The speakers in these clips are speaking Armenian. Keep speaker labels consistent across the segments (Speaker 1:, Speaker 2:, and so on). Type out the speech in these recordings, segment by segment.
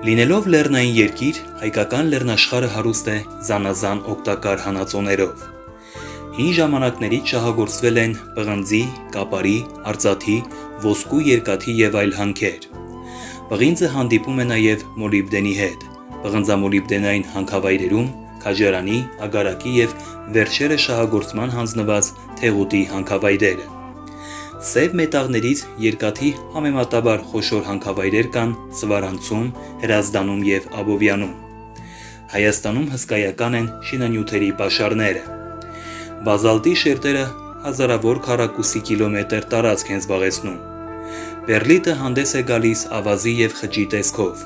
Speaker 1: Լինելով լեռնային երկիր, հայկական լեռնաշխարհը հարուստ է զանազան օգտակար հանածոներով։ Հին ժամանակներից շահագործվել են պղնձի, կապարի, արծաթի, ոսկու, երկաթի եւ այլ հանքեր։ Պղինձը հանդիպում է նաեւ մոլիբդենի հետ, պղնձամոլիբդենային հանքավայրերում, քաջարանի, ագարակի եւ վերջերս շահագործման հանձնված թեղուտի հանքավայրերը։ Սև մետաղներից երկաթի համեմատաբար խոշոր հանքավայրեր կան Սվարանցում, Հրազդանում եւ Աբովյանում։ Հայաստանում հսկայական են շինանյութերի պաշարները։ Բազալտի շերտերը հազարավոր քառակուսի կիլոմետր տարածք են զբաղեցնում։ Պերլիտը հանդես է գալիս ավազի եւ խճի տեսքով։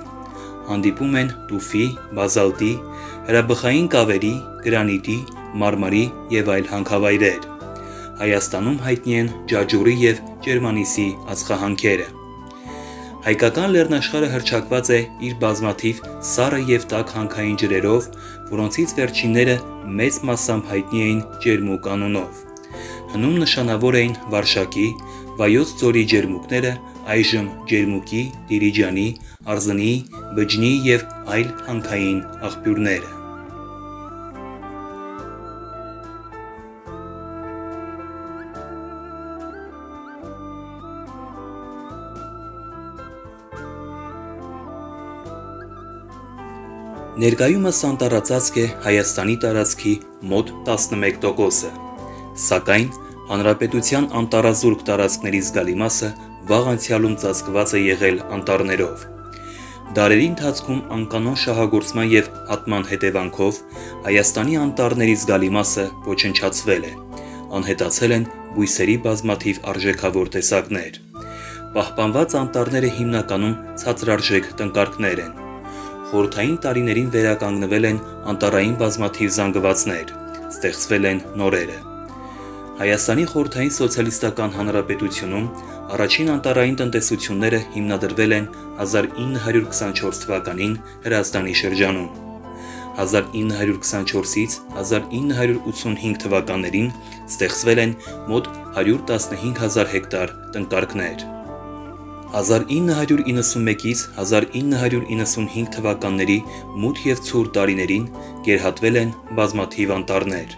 Speaker 1: Հանդիպում են տուֆի, բազալտի, հրաբխային կավերի, գրանիտի, մարմարի եւ այլ հանքավայրեր։ Հայաստանում հայտնի են ջաջուրի եւ ջերմանիսի ածխահանքերը։ Հայկական լեռնաշխարհը հռչակված է իր բազմաթիվ սառը եւ տաք հանքային ջրերով, որոնցից վերջինները մեծ մասամբ հայտնի էին ջերմուկ անունով։ Հնում նշանավոր էին Վարշակի, Վայոց ձորի ջերմուկները, այժմ ջերմուկի, Դիլիջանի, Արզնի, Բջնի եւ այլ հանքային աղբյուրները։ Ներկայումս անտառածածկ է Հայաստանի տարածքի մոտ 11%-ը, սակայն հանրապետության անտառազուրկ տարածքների զգալի մասը վաղ անցյալում ծածկված է եղել անտառներով։ Դարերի ընթացքում անկանոն շահագործման եւ հատման հետևանքով Հայաստանի անտառների զգալի մասը ոչնչացվել է, անհետացել են բույսերի բազմաթիվ արժեքավոր տեսակներ։ Պահպանված անտառները հիմնականում ցածրարժեք տնկարկներ են։ Խորհրդային տարիներին վերականգնվել են անտառային բազմաթիվ զանգվածներ, ստեղծվել են նորերը։ Հայաստանի խորհրդային սոցիալիստական հանրապետությունում առաջին անտառային տնտեսությունները հիմնադրվել են 1924 թվականին Հրազդանի շրջանում։ 1924-ից 1985 թվականներին ստեղծվել են մոտ 115,000 հեկտար տնկարկներ։ 1991-ից 1995 թվականների մութ եւ ցուրտ տարիներին գերհատվել են բազմաթիվ անտառներ։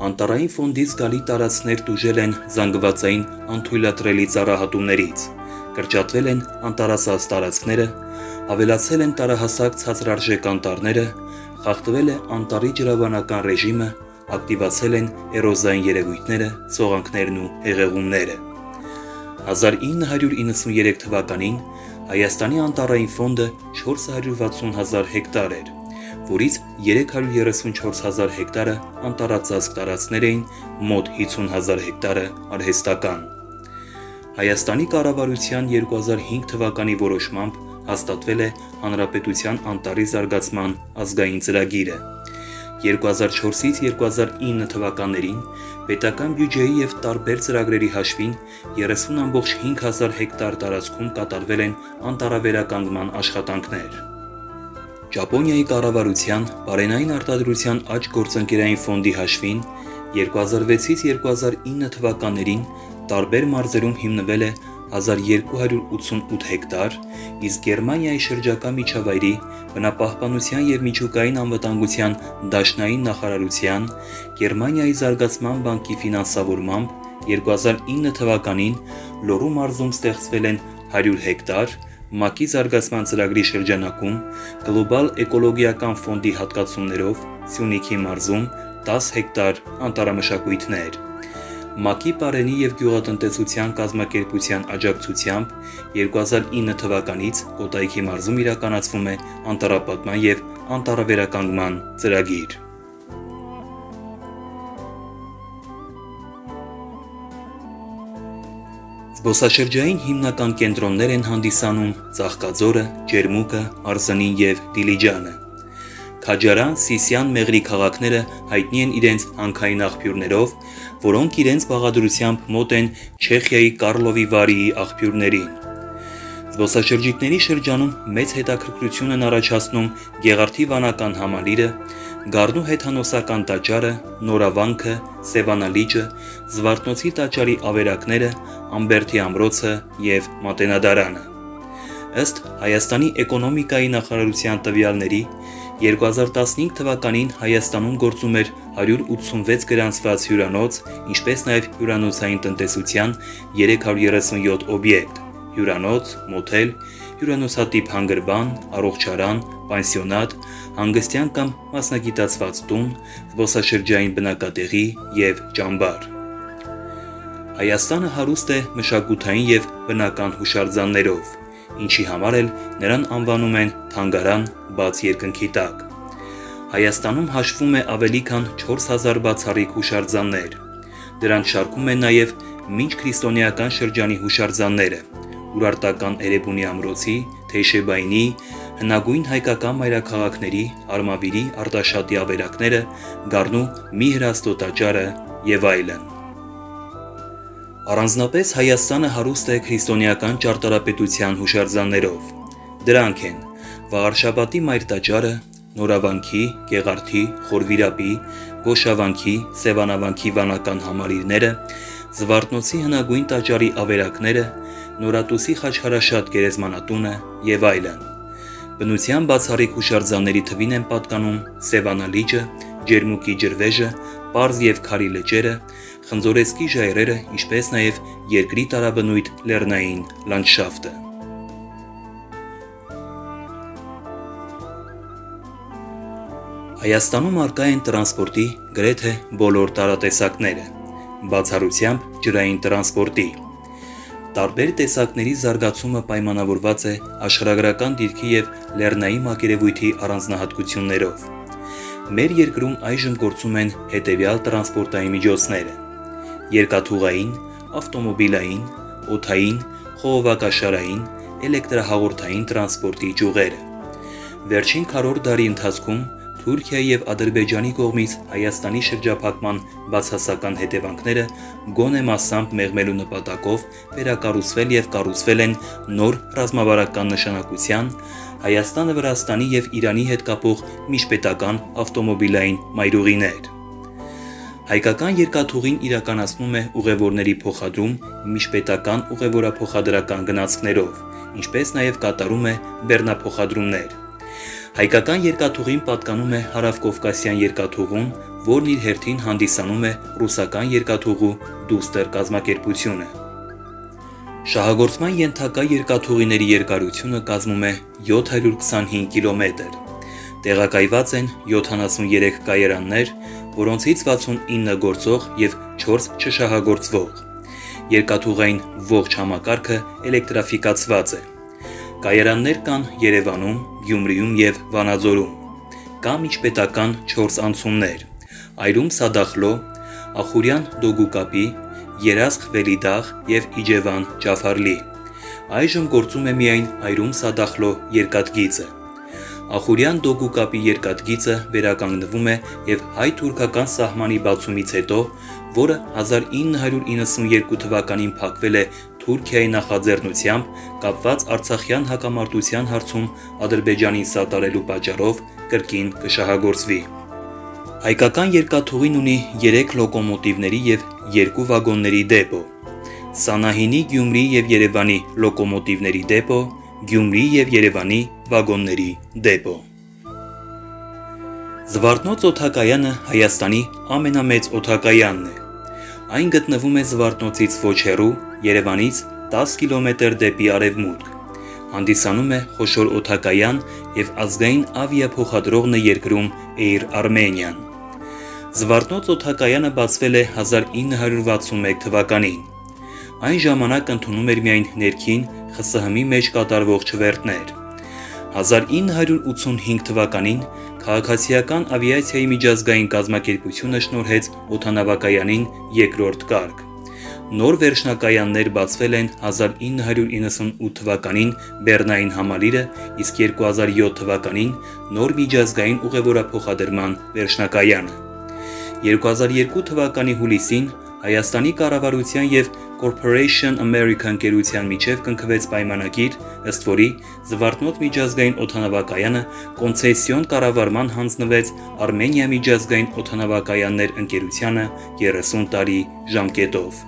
Speaker 1: Անտառային ֆոնդից զգալի տարածքներ տուժել են զանգվածային անթույլատրելի ծառահատումներից, կրճատվել են անտառասած տարածքները, ավելացել են տարահասակ ցածրարժեք անտառները, խախտվել է անտառի ջրաբանական ռեժիմը, ակտիվացել են էրոզիոն երևույթները, սողանքներն ու հեղեղումները։ 1993 թվականին Հայաստանի անտառային ֆոնդը 460,000 հեկտար էր, որից 334,000 հեկտարը անտառածածկ տարածքներ էին, մոտ 50,000 հեկտարը արհեստական։ Հայաստանի կառավարության 2005 թվականի որոշմամբ հաստատվել է Հանրապետության անտառի զարգացման ազգային ծրագիրը։ 2004-ից 2009 թվականներին պետական բյուջեի եւ տարբեր ծրագրերի հաշվին 30,500 հեկտար տարածքում կատարվել են անտառավերականգնման աշխատանքներ։ Ճապոնիայի կառավարության բարենային արտադրության աճ գործընկերային ֆոնդի հաշվին 2006-ից 2009 թվականներին տարբեր մարզերում հիմնվել է 1288 հեկտար, իսկ Գերմանիայի շրջակա միջավայրի բնապահպանության եւ միջուկային անվտանգության դաշնային նախարարության Գերմանիայի զարգացման բանկի ֆինանսավորմամբ 2009 թվականին Լոռու մարզում ստեղծվել են 100 հեկտար, ՄԱԿ-ի զարգացման ծրագրի շրջանակում գլոբալ էկոլոգիական ֆոնդի հատկացումներով Սյունիքի մարզում 10 հեկտար անտառամշակույթներ։ ՄԱԿ-ի պարենի եւ գյուղատնտեսության կազմակերպության աջակցությամբ 2009 թվականից Կոտայքի մարզում իրականացվում է անտառապատման եւ անտառավերականգնման ծրագիր։ Զբոսաշրջային հիմնական կենտրոններ են հանդիսանում Ծաղկաձորը, Ջերմուկը, Արզնին եւ Դիլիջանը։ Քաջարան, Սիսիան, Մեղրի քաղաքները հայտնի են իրենց հանքային աղբյուրներով, որոնք իրենց բաղադրությամբ մոտ են Չեխիայի Կարլովի Վարիի աղբյուրներին։ Զբոսաշրջիկների շրջանում մեծ հետաքրքրություն են առաջացնում Գեղարդի վանական համալիրը, Գառնու հեթանոսական տաճարը, Նորավանքը, Սևանալիճը, Զվարթնոցի տաճարի ավերակները, Ամբերդի ամրոցը եւ Մատենադարանը։ Ըստ Հայաստանի էկոնոմիկայի նախարարության տվյալների 2015 թվականին Հայաստանում գործում էր 186 գրանցված հյուրանոց, ինչպես նաև հյուրանոցային տնտեսության 337 օբյեկտ՝ հյուրանոց, մոթել, հյուրանոցատիպ հանգրվան, առողջարան, պանսիոնատ, հանգստյան կամ մասնագիտացված տուն, զբոսաշրջային բնակատեղի և ճամբար։ Հայաստանը հարուստ է մշակութային և բնական հուշարձաններով, ինչի համար էլ նրան անվանում են թանգարան բաց երկնքի տակ։ Հայաստանում հաշվում է ավելի քան 4000 բացառիկ հուշարձաններ։ Դրանց շարքում են նաև մինչքրիստոնեական շրջանի հուշարձանները՝ Ուրարտական Էրեբունի ամրոցի, Թեյշեբայինի, հնագույն հայկական մայրաքաղաքների, Արմավիրի Արտաշատի ավերակները, Գառնու մի հրաստո տաճարը և այլն։ Առանձնապես Հայաստանը հարուստ է քրիստոնեական ճարտարապետության հուշարձաններով։ Դրանք են Վաղարշաբաթի Մայր տաճարը, Նորավանքի, Գեղարդի, Խորվիրապի, Գոշավանքի, Սևանավանքի վանական համալիրները, Զվարթնոցի հնագույն տաճարի ավերակները, Նորատուսի խաչքարաշատ գերեզմանատունը և այլն։ Բնության բացառիկ հուշարձանների թվին են պատկանում Սևանա լիճը, Ջերմուկի ջրվեժը, Պարզ և Քարի լճերը, Խնձորեսկի ժայռերը, ինչպես նաև երկրի տարաբնույթ լեռնային լանդշաֆտը։ Հայաստանում առկա են տրանսպորտի գրեթե բոլոր տարատեսակները, բացառությամբ ջրային տրանսպորտի։ Տարբեր տեսակների զարգացումը պայմանավորված է աշխարհագրական դիրքի և լեռնային մակերևույթի առանձնահատկություններով։ Մեր երկրում այժմ գործում են հետևյալ տրանսպորտային միջոցները՝ երկաթուղային, ավտոմոբիլային, օդային, խողովակաշարային, էլեկտրահաղորդային տրանսպորտի ճյուղերը։ Վերջին քառորդ դարի ընթացքում Թուրքիայի և Ադրբեջանի կողմից Հայաստանի շրջափակման բացասական հետևանքները գոնե մասամբ մեղմելու նպատակով վերակառուցվել և կառուցվել են նոր ռազմավարական նշանակության Հայաստանը-Վրաստանի և Իրանի հետ կապող միջպետական ավտոմոբիլային մայրուղիներ։ Հայկական երկաթուղին իրականացնում է ուղևորների փոխադրում միջպետական ուղևորափոխադրական գնացքներով, ինչպես նաև կատարում է բեռնափոխադրումներ։ Հայկական երկաթուղին պատկանում է Հարավկովկասյան երկաթուղուն, որն իր հերթին հանդիսանում է ռուսական երկաթուղու դուստր կազմակերպությունը։ Շահագործման ենթակա երկաթուղիների երկարությունը կազմում է 725 կիլոմետր։ Տեղակայված են 73 կայարաններ, որոնցից 69 գործող և 4 չշահագործվող։ Երկաթուղային ողջ համակարգը էլեկտրաֆիկացված է։ Կայարաններ կան Երևանում, Գյումրիում և Վանաձորում։ Կա միջպետական 4 անցումներ՝ Այրում Սադախլո, Ախուրյան Դոգուկապի, Երասխ Վելիդաղ և Իջևան Ջաֆարլի։ Այժմ գործում է միայն Այրում Սադախլո երկաթգիծը։ Ախուրյան Դոգուկապի երկաթգիծը վերականգնվում է և հայ-թուրքական սահմանի բացումից հետո, որը 1992 թվականին փակվել է Թուրքիայի նախաձեռնությամբ, կապված արցախյան հակամարտության հարցում Ադրբեջանին սատարելու պատճառով, կրկին կշահագործվի։ Հայկական երկաթուղին ունի 3 լոկոմոտիվների և 2 վագոնների դեպո։ Սանահինի, Գյումրի և Երևանի լոկոմոտիվների դեպո, Գյումրի և Երևանի վագոնների դեպո։ Զվարթնոց օդակայանը Հայաստանի ամենամեծ օդակայանն է։ Այն գտնվում է Զվարթնոցից ոչ հեռու, Երևանից 10 կիլոմետր դեպի արևմուտք։ Հանդիսանում է խոշոր օդակայան և ազգային ավիափոխադրողն է երկրում Air Armenian։ Զվարթնոց օդակայանը բացվել է 1961 թվականին։ Այն ժամանակ ընդունում էր միայն ներքին ԽՍՀՄ-ի մեջ կատարվող չվերթներ։ 1985 թվականին Քաղաքացիական ավիացիայի միջազգային կազմակերպությունը շնորհեց օդանավակայանին երկրորդ կարգ։ Նոր վերջնակայաններ բացվել են 1998 թվականին Բեռնային համալիրը, իսկ 2007 թվականին նոր միջազգային ուղևորափոխադրման վերջնակայանը։ 2002 թվականի հուլիսին Հայաստանի կառավարության և Corporation America ընկերության միջև կնքվեց պայմանագիր, ըստ որի Զվարթնոց միջազգային օդանավակայանը կոնցեսիոն կառավարման հանձնվեց Արմենիա միջազգային օդանավակայաններ ընկերությանը 30 տարի ժամկետով։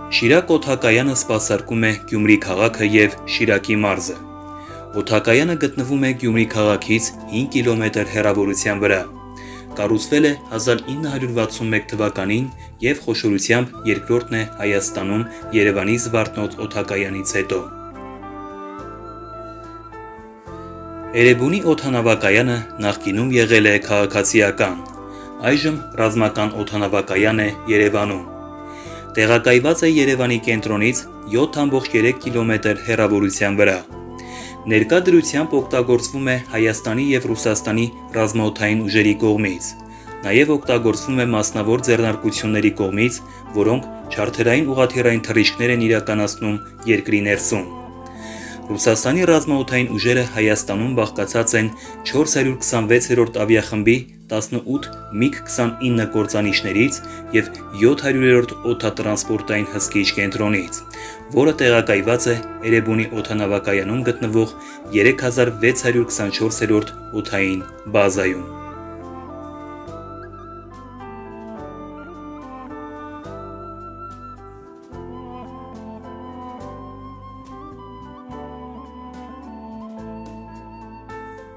Speaker 1: Շիրակ օդակայանը սպասարկում է Գյումրի քաղաքը եւ Շիրակի մարզը։ Օդակայանը գտնվում է Գյումրի քաղաքից 5 կիլոմետր հեռավորության վրա։ Կառուցվել է 1961 թվականին եւ խոշորությամբ երկրորդն է Հայաստանում Երևանի Զվարթնոց օդակայանից հետո։ Էրեբունի օդանավակայանը նախկինում եղել է քաղաքացիական, այժմ ռազմական օդանավակայան է Երևանում։ Տեղակայված է Երևանի կենտրոնից 7,3 կիլոմետր հեռավորության վրա։ Ներկա դրությամբ օգտագործվում է Հայաստանի եւ Ռուսաստանի ռազմաօդային ուժերի կողմից, նաեւ օգտագործվում է մասնավոր ձեռնարկությունների կողմից, որոնք չարթերային ուղղաթիռային թռիչքներ են իրականացնում երկրի ներսում։ Ռուսաստանի ռազմաօդային ուժերը Հայաստանում բաղկացած են 426-րդ ավիախմբի 18 MiG-29 կործանիչներից եւ 700-րդ օդատրանսպորտային հսկիչ կենտրոնից, որը տեղակայված է Էրեբունի օդանավակայանում գտնվող 3624-րդ օդային բազայում։